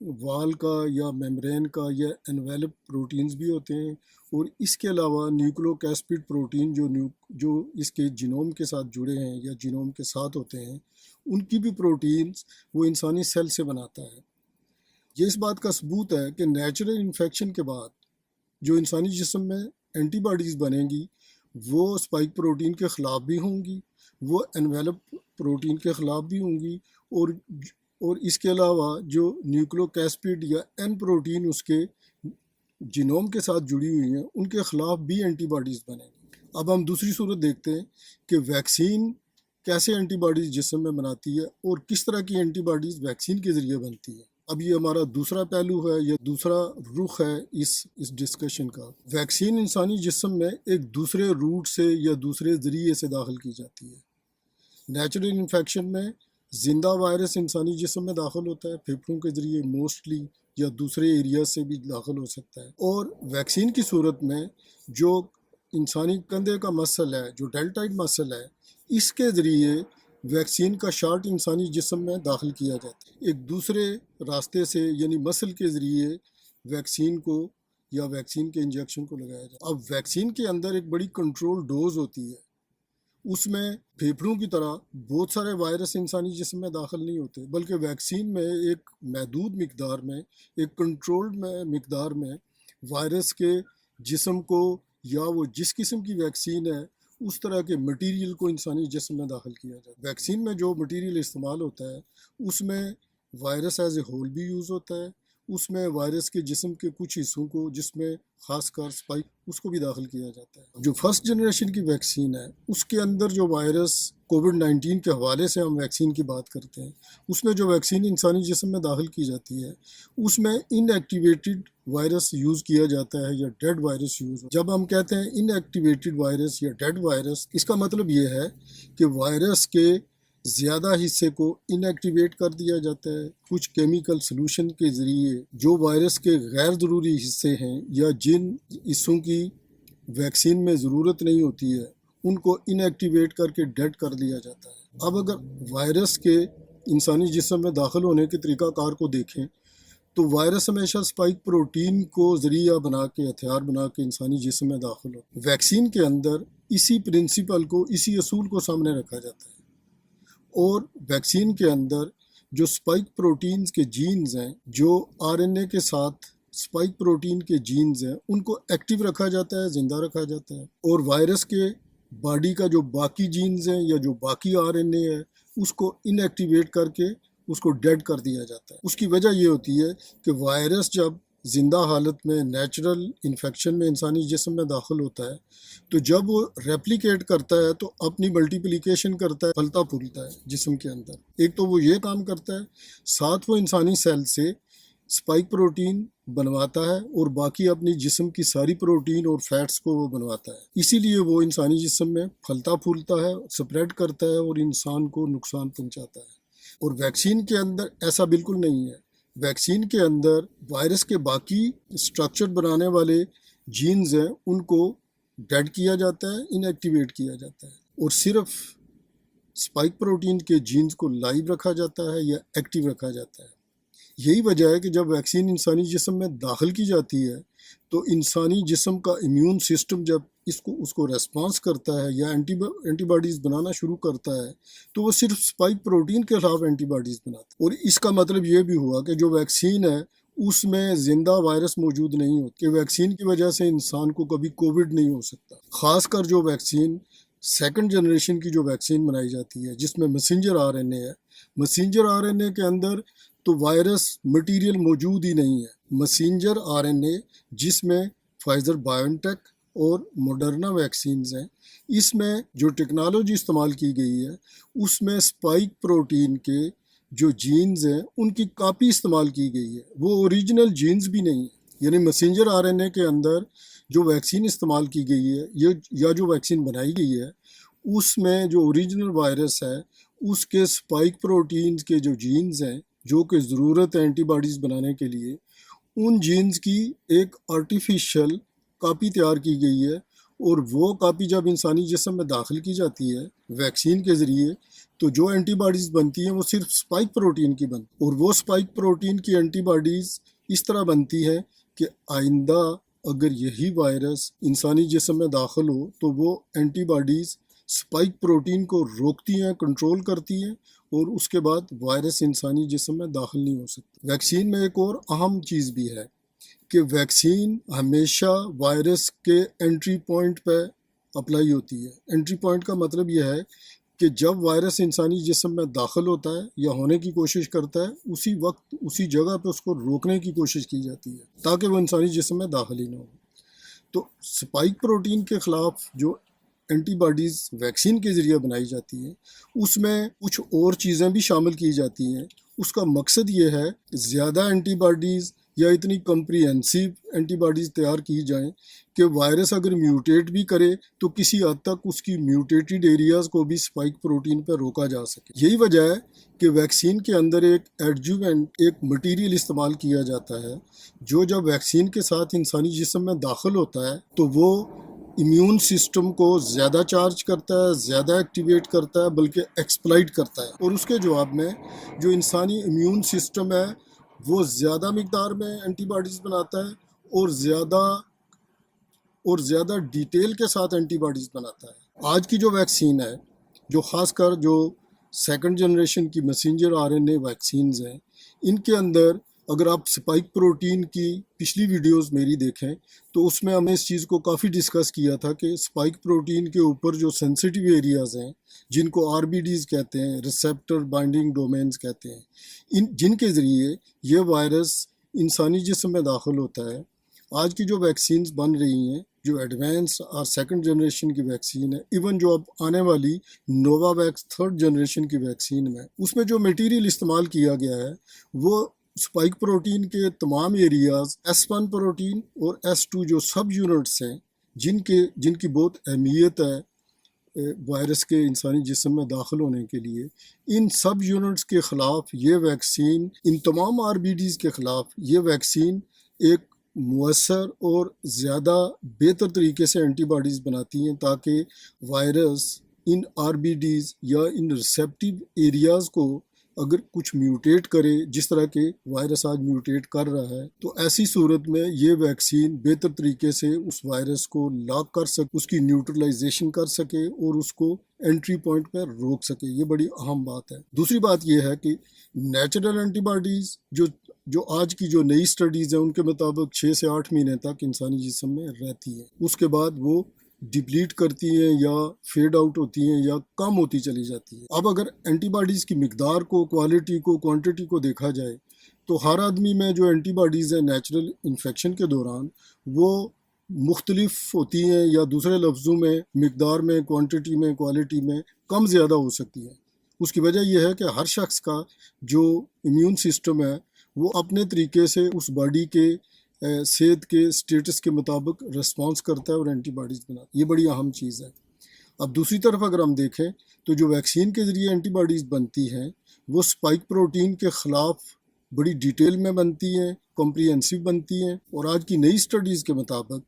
وال کا یا میمبرین کا یا انویلپ پروٹینز بھی ہوتے ہیں، اور اس کے علاوہ نیوکلیک ایسڈ پروٹین جو اس کے جینوم کے ساتھ جڑے ہیں یا جینوم کے ساتھ ہوتے ہیں، ان کی بھی پروٹینز وہ انسانی سیل سے بناتا ہے۔ یہ اس بات کا ثبوت ہے کہ نیچرل انفیکشن کے بعد جو انسانی جسم میں اینٹی باڈیز بنیں گی وہ اسپائک پروٹین کے خلاف بھی ہوں گی، وہ انویلپ پروٹین کے خلاف بھی ہوں گی، اور اس کے علاوہ جو نیوکلیک ایسڈ یا این پروٹین اس کے جینوم کے ساتھ جڑی ہوئی ہیں ان کے خلاف بھی اینٹی باڈیز بنیں گی۔ اب ہم دوسری صورت دیکھتے ہیں کہ ویکسین کیسے اینٹی باڈیز جسم میں بناتی ہے اور کس طرح کی اینٹی باڈیز ویکسین کے ذریعے بنتی ہے۔ اب یہ ہمارا دوسرا پہلو ہے یا دوسرا رخ ہے اس ڈسکشن کا۔ ویکسین انسانی جسم میں ایک دوسرے روٹ سے یا دوسرے ذریعے سے داخل کی جاتی ہے۔ نیچرل انفیکشن میں زندہ وائرس انسانی جسم میں داخل ہوتا ہے، پھیپھڑوں کے ذریعے موسٹلی، یا دوسرے ایریا سے بھی داخل ہو سکتا ہے۔ اور ویکسین کی صورت میں جو انسانی کندھے کا مسل ہے، جو ڈیلٹائڈ مسل ہے، اس کے ذریعے ویکسین کا شاٹ انسانی جسم میں داخل کیا جاتا ہے، ایک دوسرے راستے سے یعنی مسل کے ذریعے ویکسین کو یا ویکسین کے انجیکشن کو لگایا جاتا ہے۔ اب ویکسین کے اندر ایک بڑی کنٹرول ڈوز ہوتی ہے، اس میں پھیپھڑوں کی طرح بہت سارے وائرس انسانی جسم میں داخل نہیں ہوتے، بلکہ ویکسین میں ایک محدود مقدار میں، ایک کنٹرولڈ مقدار میں وائرس کے جسم کو یا وہ جس قسم کی ویکسین ہے اس طرح کے مٹیریل کو انسانی جسم میں داخل کیا جاتا ہے۔ ویکسین میں جو مٹیریل استعمال ہوتا ہے اس میں وائرس ایز اے ہول بھی یوز ہوتا ہے، اس میں وائرس کے جسم کے کچھ حصوں کو جس میں خاص کر اسپائک اس کو بھی داخل کیا جاتا ہے۔ جو فرسٹ جنریشن کی ویکسین ہے اس کے اندر جو وائرس کووڈ-19 کے حوالے سے ہم ویکسین کی بات کرتے ہیں، اس میں جو ویکسین انسانی جسم میں داخل کی جاتی ہے اس میں ان ایکٹیویٹڈ وائرس یوز کیا جاتا ہے یا ڈیڈ وائرس یوز۔ جب ہم کہتے ہیں ان ایکٹیویٹڈ وائرس یا ڈیڈ وائرس، اس کا مطلب یہ ہے کہ وائرس کے زیادہ حصے کو ان ایکٹیویٹ کر دیا جاتا ہے کچھ کیمیکل سلوشن کے ذریعے۔ جو وائرس کے غیر ضروری حصے ہیں یا جن حصوں کی ویکسین میں ضرورت نہیں ہوتی ہے ان کو ان ایکٹیویٹ کر کے ڈیڈ کر دیا جاتا ہے۔ اب اگر وائرس کے انسانی جسم میں داخل ہونے کے طریقہ کار کو دیکھیں تو وائرس ہمیشہ اسپائک پروٹین کو ذریعہ بنا کے، ہتھیار بنا کے انسانی جسم میں داخل ہوتا ہے۔ ویکسین کے اندر اسی پرنسپل کو، اسی اصول کو سامنے رکھا جاتا ہے، اور ویکسین کے اندر جو اسپائک پروٹینز کے جینز ہیں، جو آر این اے کے ساتھ اسپائک پروٹین کے جینز ہیں، ان کو ایکٹیو رکھا جاتا ہے، زندہ رکھا جاتا ہے، اور وائرس کے باڈی کا جو باقی جینز ہیں یا جو باقی آر این اے ہے اس کو ان ایکٹیویٹ کر کے اس کو ڈیڈ کر دیا جاتا ہے۔ اس کی وجہ یہ ہوتی ہے کہ وائرس جب زندہ حالت میں نیچرل انفیکشن میں انسانی جسم میں داخل ہوتا ہے تو جب وہ ریپلیکیٹ کرتا ہے تو اپنی ملٹیپلیکیشن کرتا ہے، پھلتا پھولتا ہے جسم کے اندر۔ ایک تو وہ یہ کام کرتا ہے، ساتھ وہ انسانی سیل سے اسپائک پروٹین بنواتا ہے اور باقی اپنی جسم کی ساری پروٹین اور فیٹس کو وہ بنواتا ہے۔ اسی لیے وہ انسانی جسم میں پھلتا پھولتا ہے، سپریڈ کرتا ہے اور انسان کو نقصان پہنچاتا ہے۔ اور ویکسین کے اندر ایسا بالکل نہیں ہے۔ ویکسین کے اندر وائرس کے باقی اسٹرکچر بنانے والے جینز ہیں ان کو ڈیڈ کیا جاتا ہے، ان ایکٹیویٹ کیا جاتا ہے، اور صرف اسپائک پروٹین کے جینز کو لائیو رکھا جاتا ہے یا ایکٹیو رکھا جاتا ہے۔ یہی وجہ ہے کہ جب ویکسین انسانی جسم میں داخل کی جاتی ہے تو انسانی جسم کا امیون سسٹم جب اس کو ریسپانس کرتا ہے یا اینٹی باڈیز بنانا شروع کرتا ہے تو وہ صرف اسپائک پروٹین کے خلاف اینٹی باڈیز بناتا ہے۔ اور اس کا مطلب یہ بھی ہوا کہ جو ویکسین ہے اس میں زندہ وائرس موجود نہیں ہوتے، کہ ویکسین کی وجہ سے انسان کو کبھی کووڈ نہیں ہو سکتا۔ خاص کر جو ویکسین سیکنڈ جنریشن کی جو ویکسین بنائی جاتی ہے جس میں میسنجر آر این اے ہے، میسنجر آر این اے کے اندر تو وائرس مٹیریل موجود ہی نہیں ہے۔ میسنجر آر این اے جس میں فائزر بائیو ٹیک اور موڈرنا ویکسینز ہیں، اس میں جو ٹیکنالوجی استعمال کی گئی ہے اس میں اسپائک پروٹین کے جو جینز ہیں ان کی کاپی استعمال کی گئی ہے، وہ اوریجنل جینز بھی نہیں ہے۔ یعنی میسنجر آر این اے کے اندر جو ویکسین استعمال کی گئی ہے یا جو ویکسین بنائی گئی ہے اس میں جو اوریجنل وائرس ہے اس کے اسپائک پروٹینز کے جو جینز ہیں جو کہ ضرورت ہے اینٹی باڈیز بنانے کے لیے، ان جینز کی ایک آرٹیفیشل کاپی تیار کی گئی ہے اور وہ کاپی جب انسانی جسم میں داخل کی جاتی ہے ویکسین کے ذریعے تو جو اینٹی باڈیز بنتی ہیں وہ صرف سپائک پروٹین کی بنتی، اور وہ سپائک پروٹین کی اینٹی باڈیز اس طرح بنتی ہے کہ آئندہ اگر یہی وائرس انسانی جسم میں داخل ہو تو وہ اینٹی باڈیز سپائک پروٹین کو روکتی ہیں، کنٹرول کرتی ہیں، اور اس کے بعد وائرس انسانی جسم میں داخل نہیں ہو سکتا۔ ویکسین میں ایک اور اہم چیز بھی ہے کہ ویکسین ہمیشہ وائرس کے انٹری پوائنٹ پہ اپلائی ہوتی ہے۔ انٹری پوائنٹ کا مطلب یہ ہے کہ جب وائرس انسانی جسم میں داخل ہوتا ہے یا ہونے کی کوشش کرتا ہے اسی وقت اسی جگہ پہ اس کو روکنے کی کوشش کی جاتی ہے تاکہ وہ انسانی جسم میں داخل ہی نہ ہو۔ تو سپائک پروٹین کے خلاف جو اینٹی باڈیز ویکسین کے ذریعے بنائی جاتی ہیں اس میں کچھ اور چیزیں بھی شامل کی جاتی ہیں۔ اس کا مقصد یہ ہے کہ زیادہ اینٹی باڈیز یا اتنی کمپریہنسیو اینٹی باڈیز تیار کی جائیں کہ وائرس اگر میوٹیٹ بھی کرے تو کسی حد تک اس کی میوٹیٹڈ ایریاز کو بھی سپائک پروٹین پہ روکا جا سکے۔ یہی وجہ ہے کہ ویکسین کے اندر ایک ایڈجوینٹ، ایک مٹیریل استعمال کیا جاتا ہے جو جب ویکسین کے ساتھ انسانی جسم میں داخل ہوتا ہے تو وہ امیون سسٹم کو زیادہ چارج کرتا ہے، زیادہ ایکٹیویٹ کرتا ہے، بلکہ ایکسپلائٹ کرتا ہے، اور اس کے جواب میں جو انسانی امیون سسٹم ہے وہ زیادہ مقدار میں اینٹی باڈیز بناتا ہے اور زیادہ ڈیٹیل کے ساتھ اینٹی باڈیز بناتا ہے۔ آج کی جو ویکسین ہے، جو خاص کر جو سیکنڈ جنریشن کی messenger R N A vaccines ہیں، ان کے اندر اگر آپ سپائک پروٹین کی پچھلی ویڈیوز میری دیکھیں تو اس میں ہم نے اس چیز کو کافی ڈسکس کیا تھا کہ سپائک پروٹین کے اوپر جو سینسیٹیو ایریاز ہیں جن کو آر بی ڈیز کہتے ہیں، ریسیپٹر بائنڈنگ ڈومینز کہتے ہیں، جن کے ذریعے یہ وائرس انسانی جسم میں داخل ہوتا ہے۔ آج کی جو ویکسینز بن رہی ہیں، جو ایڈوانس اور سیکنڈ جنریشن کی ویکسین ہے، ایون جو اب آنے والی نووا ویکس تھرڈ جنریشن کی ویکسین میں، اس میں جو میٹیریل استعمال کیا گیا ہے وہ سپائک پروٹین کے تمام ایریاز S1 پروٹین اور S2 جو سب یونٹس ہیں جن کی بہت اہمیت ہے وائرس کے انسانی جسم میں داخل ہونے کے لیے، ان سب یونٹس کے خلاف یہ ویکسین، ان تمام آر بی ڈیز کے خلاف یہ ویکسین ایک مؤثر اور زیادہ بہتر طریقے سے اینٹی باڈیز بناتی ہیں تاکہ وائرس ان آر بی ڈیز یا ان ریسیپٹیو ایریاز کو اگر کچھ میوٹیٹ کرے، جس طرح کے وائرس آج میوٹیٹ کر رہا ہے، تو ایسی صورت میں یہ ویکسین بہتر طریقے سے اس وائرس کو لاک کر سکے، اس کی نیوٹرلائزیشن کر سکے اور اس کو انٹری پوائنٹ پر روک سکے۔ یہ بڑی اہم بات ہے۔ دوسری بات یہ ہے کہ نیچرل اینٹی باڈیز جو آج کی جو نئی سٹڈیز ہیں ان کے مطابق 6 سے 8 مہینے تک انسانی جسم میں رہتی ہیں، اس کے بعد وہ ڈپلیٹ کرتی ہیں یا فیڈ آؤٹ ہوتی ہیں یا کم ہوتی چلی جاتی ہے۔ اب اگر اینٹی باڈیز کی مقدار کو، کوالٹی کو، کوانٹٹی کو دیکھا جائے تو ہر آدمی میں جو اینٹی باڈیز ہیں نیچرل انفیکشن کے دوران وہ مختلف ہوتی ہیں، یا دوسرے لفظوں میں مقدار میں، کوانٹٹی میں، کوالٹی میں کم زیادہ ہو سکتی ہیں۔ اس کی وجہ یہ ہے کہ ہر شخص کا جو امیون سسٹم ہے وہ اپنے طریقے سے اس باڈی کے صحت کے سٹیٹس کے مطابق ریسپانس کرتا ہے اور اینٹی باڈیز بناتا ہے۔ یہ بڑی اہم چیز ہے۔ اب دوسری طرف اگر ہم دیکھیں تو جو ویکسین کے ذریعے اینٹی باڈیز بنتی ہیں وہ سپائک پروٹین کے خلاف بڑی ڈیٹیل میں بنتی ہیں، کمپریہنسیو بنتی ہیں، اور آج کی نئی سٹڈیز کے مطابق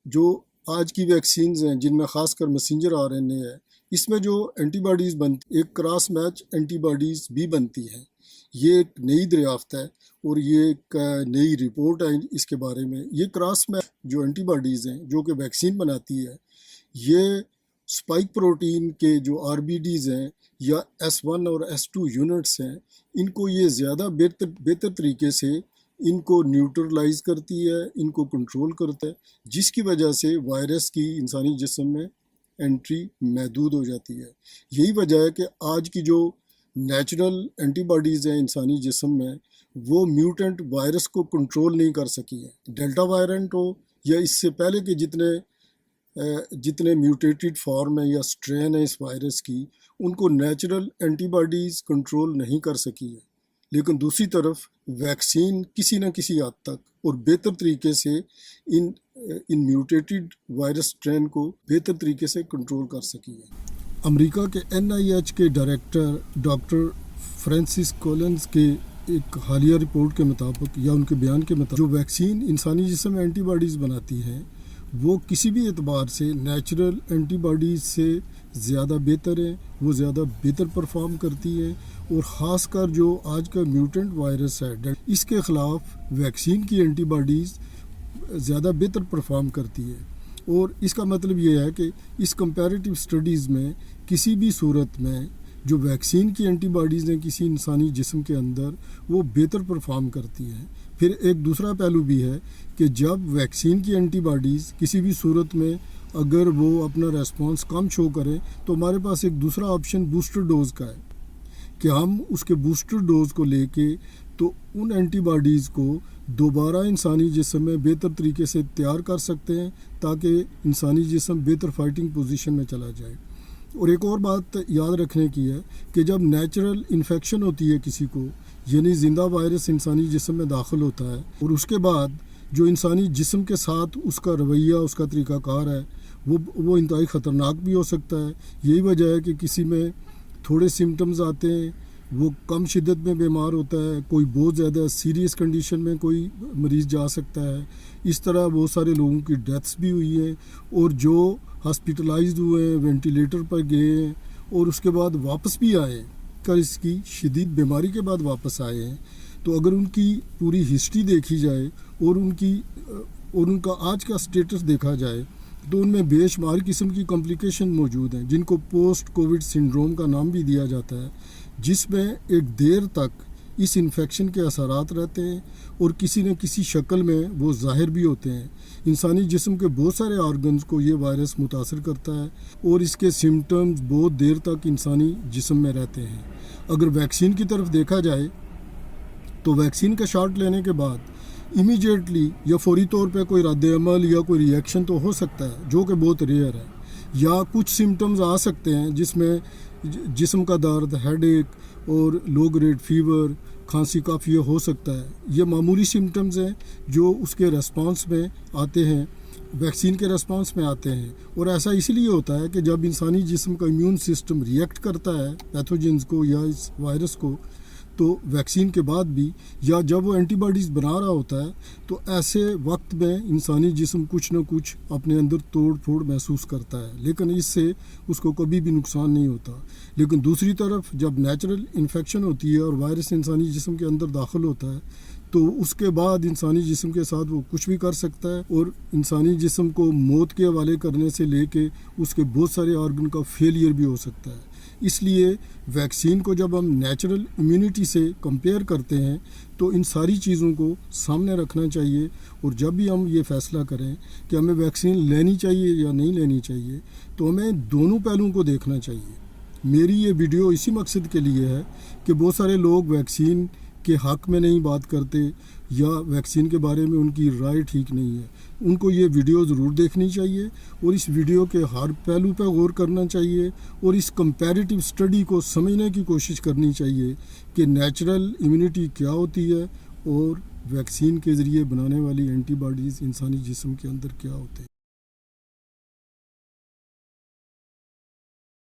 جو آج کی ویکسینز ہیں جن میں خاص کر میسنجر آر این اے ہے، اس میں جو اینٹی باڈیز بنتی، ایک کراس میچ اینٹی باڈیز بھی بنتی ہیں۔ یہ ایک نئی دریافت ہے اور یہ ایک نئی رپورٹ ہے اس کے بارے میں۔ یہ کراس میچ جو اینٹی باڈیز ہیں جو کہ ویکسین بناتی ہے، یہ سپائک پروٹین کے جو آر بی ڈیز ہیں یا S1 اور S2 یونٹس ہیں، ان کو یہ زیادہ بہتر طریقے سے ان کو نیوٹرلائز کرتی ہے، ان کو کنٹرول کرتا ہے، جس کی وجہ سے وائرس کی انسانی جسم میں انٹری محدود ہو جاتی ہے۔ یہی وجہ ہے کہ آج کی جو نیچرل اینٹی باڈیز ہیں انسانی جسم میں وہ میوٹنٹ وائرس کو کنٹرول نہیں کر سکی ہیں۔ ڈیلٹا وائرنٹ ہو یا اس سے پہلے کے جتنے میوٹیٹڈ فارم ہیں یا سٹرین ہیں اس وائرس کی، ان کو نیچرل اینٹی باڈیز کنٹرول نہیں کر سکی ہیں، لیکن دوسری طرف ویکسین کسی نہ کسی حد تک اور بہتر طریقے سے ان میوٹیٹڈ وائرس سٹرین کو بہتر طریقے سے کنٹرول کر سکی ہے۔ امریکہ کے NIH کے ڈائریکٹر ڈاکٹر فرانسس کولنز کے ایک حالیہ رپورٹ کے مطابق یا ان کے بیان کے مطابق جو ویکسین انسانی جسم میں اینٹی باڈیز بناتی ہے وہ کسی بھی اعتبار سے نیچرل اینٹی باڈیز سے زیادہ بہتر ہیں، وہ زیادہ بہتر پرفارم کرتی ہیں، اور خاص کر جو آج کا میوٹنٹ وائرس ہے اس کے خلاف ویکسین کی اینٹی باڈیز زیادہ بہتر پرفارم کرتی ہے۔ اور اس کا مطلب یہ ہے کہ اس کمپیریٹیو سٹڈیز میں کسی بھی صورت میں جو ویکسین کی اینٹی باڈیز ہیں کسی انسانی جسم کے اندر وہ بہتر پرفارم کرتی ہیں۔ پھر ایک دوسرا پہلو بھی ہے کہ جب ویکسین کی اینٹی باڈیز کسی بھی صورت میں اگر وہ اپنا ریسپانس کم شو کریں تو ہمارے پاس ایک دوسرا آپشن بوسٹر ڈوز کا ہے کہ ہم اس کے بوسٹر ڈوز کو لے کے تو ان اینٹی باڈیز کو دوبارہ انسانی جسم میں بہتر طریقے سے تیار کر سکتے ہیں تاکہ انسانی جسم بہتر فائٹنگ پوزیشن میں چلا جائے۔ اور ایک اور بات یاد رکھنے کی ہے کہ جب نیچرل انفیکشن ہوتی ہے کسی کو، یعنی زندہ وائرس انسانی جسم میں داخل ہوتا ہے، اور اس کے بعد جو انسانی جسم کے ساتھ اس کا رویہ، اس کا طریقہ کار ہے وہ انتہائی خطرناک بھی ہو سکتا ہے۔ یہی وجہ ہے کہ کسی میں تھوڑے سمٹمز آتے ہیں، وہ کم شدت میں بیمار ہوتا ہے، کوئی بہت زیادہ سیریس کنڈیشن میں کوئی مریض جا سکتا ہے۔ اس طرح بہت سارے لوگوں کی ڈیتھس بھی ہوئی ہیں، اور جو ہاسپٹلائزڈ ہوئے ہیں، وینٹیلیٹر پر گئے ہیں اور اس کے بعد واپس بھی آئے ہیں، کر اس کی شدید بیماری کے بعد واپس آئے ہیں، تو اگر ان کی پوری ہسٹری دیکھی جائے اور ان کا آج کا سٹیٹس دیکھا جائے تو ان میں بے شمار قسم کی کمپلیکیشن موجود ہیں جن کو پوسٹ کووڈ سنڈروم کا نام بھی دیا جاتا ہے، جس میں ایک دیر تک اس انفیکشن کے اثرات رہتے ہیں اور کسی نہ کسی شکل میں وہ ظاہر بھی ہوتے ہیں۔ انسانی جسم کے بہت سارے آرگنز کو یہ وائرس متاثر کرتا ہے اور اس کے سمٹمز بہت دیر تک انسانی جسم میں رہتے ہیں۔ اگر ویکسین کی طرف دیکھا جائے تو ویکسین کا شاٹ لینے کے بعد امیجیٹلی یا فوری طور پہ کوئی رد عمل یا کوئی ری ایکشن تو ہو سکتا ہے جو کہ بہت ریئر ہے، یا کچھ سمٹمز آ سکتے ہیں جس میں جسم کا درد، ہیڈ ایک اور لو گریڈ فیور، کھانسی کافی ہو سکتا ہے۔ یہ معمولی سمٹمز ہیں جو اس کے ریسپانس میں آتے ہیں، ویکسین کے ریسپانس میں آتے ہیں، اور ایسا اس لیے ہوتا ہے کہ جب انسانی جسم کا امیون سسٹم ریئیکٹ کرتا ہے پیتھوجنز کو یا اس وائرس کو، تو ویکسین کے بعد بھی یا جب وہ اینٹی باڈیز بنا رہا ہوتا ہے تو ایسے وقت میں انسانی جسم کچھ نہ کچھ اپنے اندر توڑ پھوڑ محسوس کرتا ہے، لیکن اس سے اس کو کبھی بھی نقصان نہیں ہوتا۔ لیکن دوسری طرف جب نیچرل انفیکشن ہوتی ہے اور وائرس انسانی جسم کے اندر داخل ہوتا ہے تو اس کے بعد انسانی جسم کے ساتھ وہ کچھ بھی کر سکتا ہے، اور انسانی جسم کو موت کے حوالے کرنے سے لے کے اس کے بہت سارے آرگن کا فیلئر بھی ہو سکتا ہے۔ اس لیے ویکسین کو جب ہم نیچرل امیونٹی سے کمپیئر کرتے ہیں تو ان ساری چیزوں کو سامنے رکھنا چاہیے، اور جب بھی ہم یہ فیصلہ کریں کہ ہمیں ویکسین لینی چاہیے یا نہیں لینی چاہیے تو ہمیں دونوں پہلوؤں کو دیکھنا چاہیے۔ میری یہ ویڈیو اسی مقصد کے لیے ہے کہ بہت سارے لوگ ویکسین کے حق میں نہیں بات کرتے یا ویکسین کے بارے میں ان کی رائے ٹھیک نہیں ہے، ان کو یہ ویڈیو ضرور دیکھنی چاہیے اور اس ویڈیو کے ہر پہلو پہ غور کرنا چاہیے، اور اس کمپیریٹیو سٹڈی کو سمجھنے کی کوشش کرنی چاہیے کہ نیچرل امیونٹی کیا ہوتی ہے اور ویکسین کے ذریعے بنانے والی اینٹی باڈیز انسانی جسم کے اندر کیا ہوتے ہیں۔